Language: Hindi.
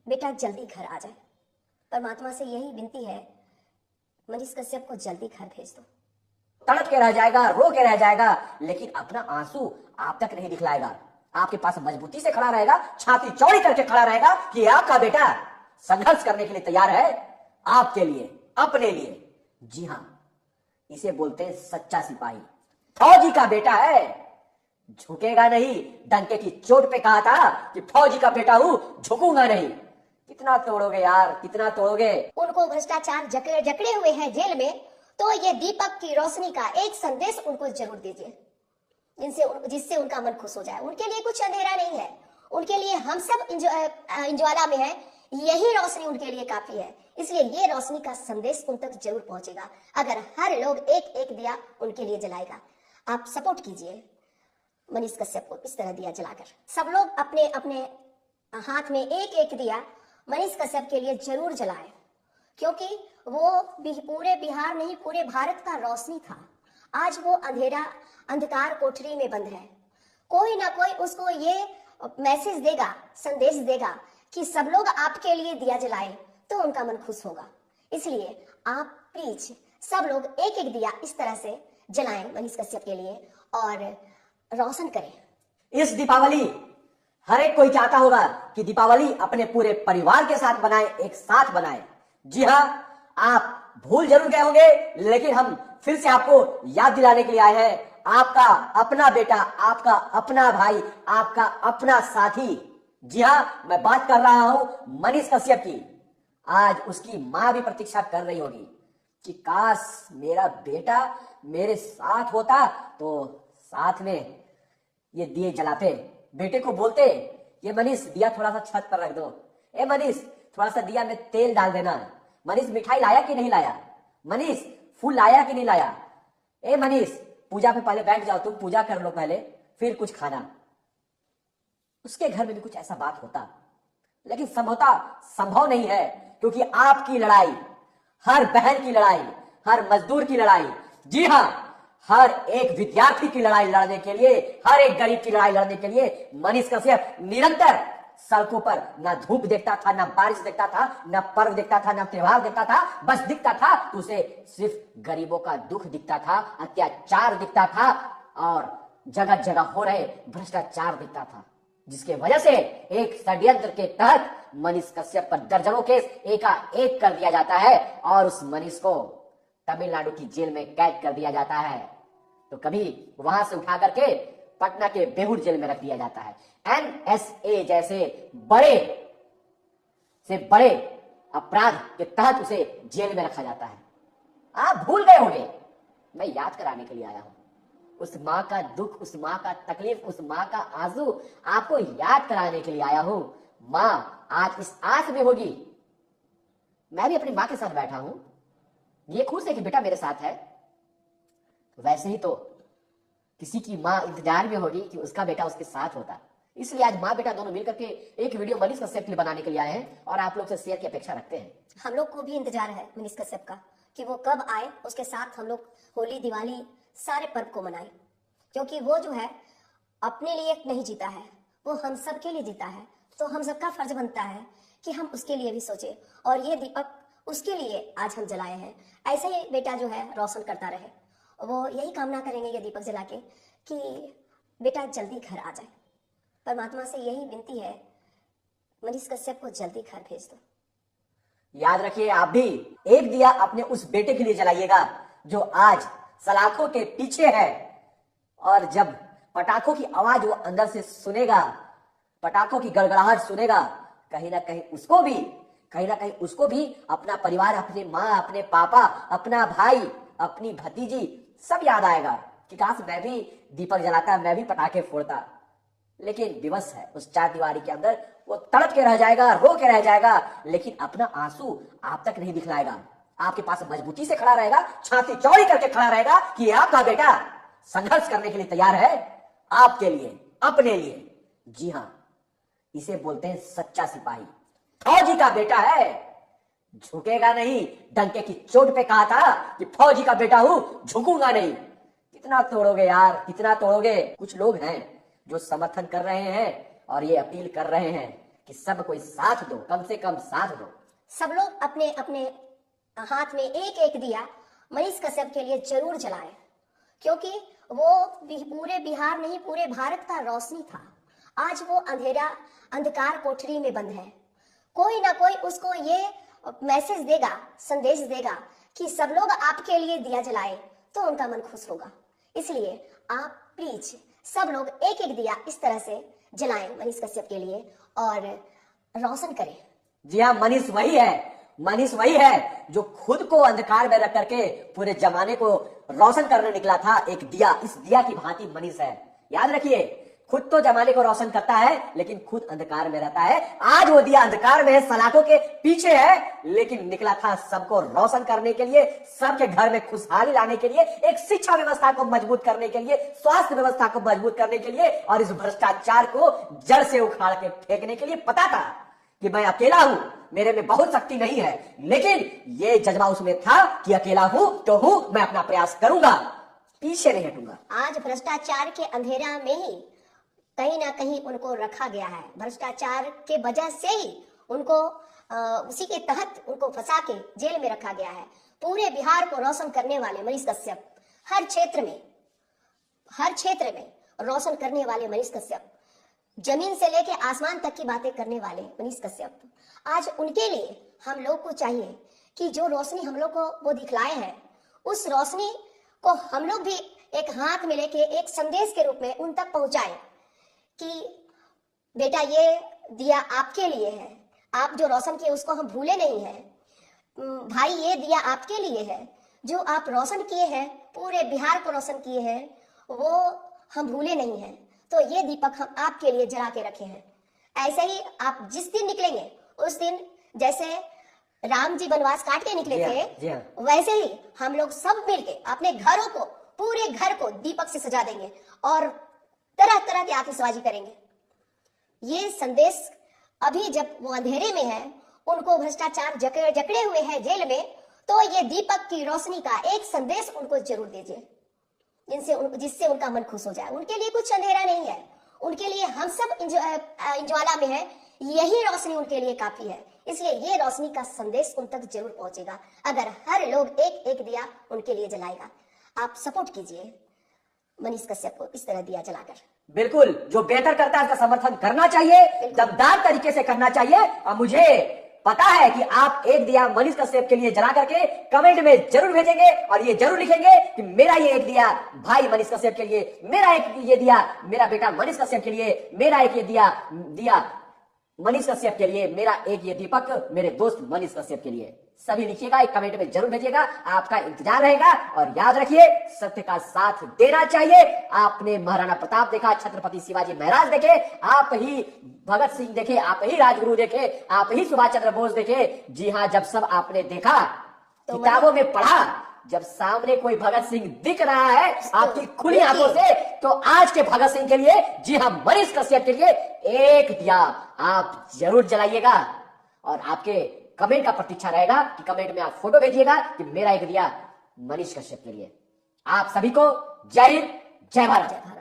बेटा जल्दी घर आ जाए। परमात्मा से यही विनती है, मनीष कश्यप को जल्दी घर भेज दो। तड़प के रह जाएगा, रो के रह जाएगा, लेकिन अपना आंसू आप तक नहीं दिखलाएगा। आपके पास मजबूती से खड़ा रहेगा, छाती चौड़ी करके खड़ा रहेगा कि आपका बेटा संघर्ष करने के लिए तैयार है, आपके लिए, अपने लिए। जी हां, इसे बोलते हैं सच्चा सिपाही। फौजी का बेटा है, झुकेगा नहीं। डंके की चोट पे कहा था कि फौजी का बेटा हूं, झुकूंगा नहीं। कितना तोड़ोगे यार, कितना तोड़ोगे। उनको भ्रष्टाचार जकड़े हुए हैं जेल में, तो ये दीपक की रोशनी का एक संदेश उनको जरूर दीजिए, जिससे उनका मन खुश हो जाए। उनके लिए कुछ अंधेरा नहीं है, उनके लिए हम सब इंज्वाला में है, यही रोशनी उनके लिए काफी है। इसलिए ये रोशनी का संदेश उन तक जरूर पहुंचेगा अगर हर लोग एक एक दिया उनके लिए जलाएगा। आप सपोर्ट कीजिए मनीष कश्यप को, इस तरह दिया जलाकर सब लोग अपने अपने हाथ में एक एक दिया मनीष कश्यप के लिए जरूर जलाएं, क्योंकि वो पूरे बिहार नहीं, पूरे भारत का रोशनी था। आज वो अंधकार कोठरी में बंद है। कोई ना कोई उसको ये मैसेज देगा, संदेश देगा कि सब लोग आपके लिए दिया जलाएं, तो उनका मन खुश होगा। इसलिए आप प्लीज सब लोग एक एक दिया इस तरह से जलाएं मनीष कश्यप के लिए और रोशन करें। इस दीपावली हर एक कोई चाहता होगा कि दीपावली अपने पूरे परिवार के साथ बनाए, एक साथ बनाए। जी हां, आप भूल जरूर गए होंगे, लेकिन हम फिर से आपको याद दिलाने के लिए आए हैं। आपका अपना बेटा, आपका अपना भाई, आपका अपना साथी। जी हां, मैं बात कर रहा हूं मनीष कश्यप की। आज उसकी मां भी प्रतीक्षा कर रही होगी कि काश मेरा बेटा मेरे साथ होता, तो साथ में ये दिए जलाते। बेटे को बोलते, ये मनीष दिया थोड़ा सा छत पर रख दो, ए मनीष थोड़ा सा दिया में तेल डाल देना, मनीष मिठाई लाया कि नहीं लाया, मनीष फूल लाया कि नहीं लाया, ए मनीष पूजा पे पहले बैठ जाओ, तुम पूजा कर लो पहले, फिर कुछ खाना। उसके घर में भी कुछ ऐसा बात होता, लेकिन संभव नहीं है, क्योंकि आपकी लड़ाई, हर बहन की लड़ाई, हर मजदूर की लड़ाई, जी हां, हर एक विद्यार्थी की लड़ाई लड़ने के लिए, हर एक गरीब की लड़ाई लड़ने के लिए मनीष कश्यप निरंतर सड़कों पर ना धूप देखता था, ना बारिश देखता था, ना पर्व देखता था, ना त्योहार देखता था। बस दिखता था तो उसे सिर्फ गरीबों का दुख दिखता था, अत्याचार दिखता था और जगह जगह हो रहे भ्रष्टाचार दिखता था, जिसके वजह से एक षड्यंत्र के तहत मनीष कश्यप पर दर्जनों केस एकाएक कर दिया जाता है और उस मनीष को तमिलनाडु की जेल में कैद कर दिया जाता है, तो कभी वहां से उठा करके पटना के बेहुर जेल में रख दिया जाता है। एनएसए जैसे बड़े से बड़े अपराध के तहत उसे जेल में रखा जाता है। आप भूल गए होंगे, मैं याद कराने के लिए आया हूं। उस मां का दुख, उस मां का तकलीफ, उस मां का आंसू आपको याद कराने के लिए आया हूं। मां आज इस आस में होगी, मैं भी अपनी मां के साथ बैठा हूं, ये खुश है कि बेटा मेरे साथ है, वैसे ही तो किसी की मां इंतजार में होगी कि उसका बेटा उसके साथ होता। इसलिए आज मां बेटा दोनों मिलकर के एक वीडियो मनीष कश्यप के लिए बनाने के लिए आए हैं और आप लोग से शेयर की अपेक्षा रखते हैं। हम लोग को भी इंतजार है मनीष कश्यप का कि वो कब आए, उसके साथ हम लोग होली, दिवाली, सारे पर्व को मनाएं, क्योंकि वो जो है अपने लिए नहीं जीता है, वो हम सब के लिए जीता है। तो हम सबका फर्ज बनता है कि हम उसके लिए भी सोचें, और ये दीपक उसके लिए आज हम जलाए हैं। ऐसे ही बेटा जो है रोशन करता रहे, वो यही कामना करेंगे ये दीपक जला के कि बेटा जल्दी घर आ जाए। परमात्मा से यही विनती है, मनीष कश्यप को जल्दी घर भेज दो। याद रखिए, आप भी एक दिया अपने उस बेटे के लिए जलाइएगा जो आज सलाखों के पीछे है, और जब पटाखों की आवाज वो अंदर से सुनेगा, पटाखों की गड़गड़ाहट सुनेगा, कहीं ना कहीं उसको भी अपना परिवार, अपनी माँ, अपने पापा, अपना भाई, अपनी भतीजी सब याद आएगा कि काश मैं भी दीपक जलाता, मैं भी पटाखे फोड़ता। लेकिन विवश है, उस चार दीवारी के अंदर वो तड़प के रह जाएगा, रो के रह जाएगा, लेकिन अपना आंसू आप तक नहीं दिखलाएगा। आपके पास मजबूती से खड़ा रहेगा, छाती चौड़ी करके खड़ा रहेगा कि आपका बेटा संघर्ष करने के लिए तैयार है, आपके लिए, अपने लिए। जी हां, इसे बोलते हैं सच्चा सिपाही। फौजी का बेटा है, झुकेगा नहीं। डंके की चोट पे कहा था कि फौजी का बेटा हूं, झुकूंगा नहीं। कितना तोड़ोगे यार, कितना तोड़ोगे। कुछ लोग हैं जो समर्थन कर रहे हैं और ये अपील कर रहे हैं कि सब कोई साथ दो, कम से कम साथ दो। सब लोग अपने अपने हाथ में एक एक दिया मनीष कश्यप के लिए जरूर जलाएं, क्योंकि वो पूरे बिहार नहीं पूरे भारत का रोशनी था। आज वो अंधकार कोठरी में बंद है। कोई ना कोई उसको ये मैसेज देगा, संदेश देगा कि सब लोग आपके लिए दिया जलाए तो उनका मन खुश होगा। इसलिए आप प्लीज सब लोग एक एक दिया इस तरह से जलाएं मनीष कश्यप के लिए और रोशन करें। जी हाँ, मनीष वही है जो खुद को अंधकार में रख करके पूरे जमाने को रोशन करने निकला था। एक दिया, इस दिया की भांति मनीष है। याद रखिए, खुद तो जमाने को रोशन करता है लेकिन खुद अंधकार में रहता है। आज वो दिया अंधकार में है, सलाखों के पीछे है, लेकिन निकला था सबको रोशन करने के लिए, सबके घर में खुशहाली लाने के लिए, एक शिक्षा व्यवस्था को मजबूत करने के लिए, स्वास्थ्य व्यवस्था को मजबूत करने के लिए और इस भ्रष्टाचार को जड़ से उखाड़ के फेंकने के लिए। पता था कि मैं अकेला हूं, मेरे में बहुत शक्ति नहीं है, लेकिन ये जज्बा उसमें था कि अकेला हूं तो हूं, मैं अपना प्रयास करूंगा, पीछे नहीं हटूंगा। आज भ्रष्टाचार के अंधेरा में ही कहीं ना कहीं उनको रखा गया है। भ्रष्टाचार के वजह से ही उनको उसी के तहत उनको फंसा के जेल में रखा गया है। पूरे बिहार को रोशन करने वाले मनीष कश्यप, हर क्षेत्र में रोशन करने वाले मनीष कश्यप, जमीन से लेके आसमान तक की बातें करने वाले मनीष कश्यप, आज उनके लिए हम लोग को चाहिए कि जो रोशनी हम लोग को वो दिखलाए हैं, उस रोशनी को हम लोग भी एक हाथ में लेके एक संदेश के रूप में उन तक पहुंचाएं कि बेटा ये दिया आपके लिए है, आप जो रोशन किए उसको हम भूले नहीं हैं। भाई ये दिया आपके लिए है, जो आप रोशन किए हैं, पूरे बिहार को रोशन किए हैं, वो हम भूले नहीं हैं। तो ये दीपक हम आपके लिए जला के रखे हैं। ऐसे ही आप जिस दिन निकलेंगे उस दिन जैसे राम जी वनवास काट के निकले थे, वैसे ही हम लोग सब मिलके अपने घरों को, पूरे घर को दीपक से सजा देंगे और तरह तरह की आतिशबाजी करेंगे। ये संदेश अभी जब वो अंधेरे में है, उनको भ्रष्टाचार जकड़े हुए हैं जेल में, तो ये दीपक की रोशनी का एक संदेश उनको जरूर दीजिए, जिससे उनका मन खुश हो जाए। उनके लिए कुछ अंधेरा नहीं है, उनके लिए हम सब इंज्वाला में है, यही रोशनी उनके लिए काफी है। इसलिए ये रोशनी का संदेश उन तक जरूर पहुंचेगा अगर हर लोग एक एक दिया उनके लिए जलाएगा। आप सपोर्ट कीजिए मनीष कश्यप को इस तरह दिया जलाकर। बिल्कुल, जो बेहतर करता है उसका समर्थन करना चाहिए, दमदार तरीके से करना चाहिए। और मुझे पता है कि आप एक दिया मनीष कश्यप के लिए जला करके कमेंट में जरूर भेजेंगे और ये जरूर लिखेंगे कि मेरा ये एक दिया भाई मनीष कश्यप के लिए, मेरा एक ये दिया मेरा बेटा मनीष कश्यप के लिए, मेरा एक ये दिया मनीष कश्यप के लिए, मेरा एक ये दीपक मेरे दोस्त मनीष कश्यप के लिए। सभी लिखिएगा, एक कमेंट में जरूर भेजिएगा, आपका इंतजार रहेगा। और याद रखिए, सत्य का साथ देना चाहिए। आपने महाराणा प्रताप देखा, छत्रपति शिवाजी महाराज देखे, आप ही भगत सिंह देखे, आप ही राजगुरु देखे, आप ही सुभाष चंद्र बोस देखे। जी हाँ, जब सब आपने देखा, किताबों में पढ़ा, जब सामने कोई भगत सिंह दिख रहा है आपकी खुली आंखों से, तो आज के भगत सिंह के लिए, जी हाँ मनीष कश्यप के लिए एक दिया आप जरूर जलाइएगा। और आपके कमेंट का प्रतीक्षा रहेगा कि कमेंट में आप फोटो भेजिएगा कि मेरा एक दिया मनीष कश्यप के लिए। आप सभी को जय हिंद, जय भारत।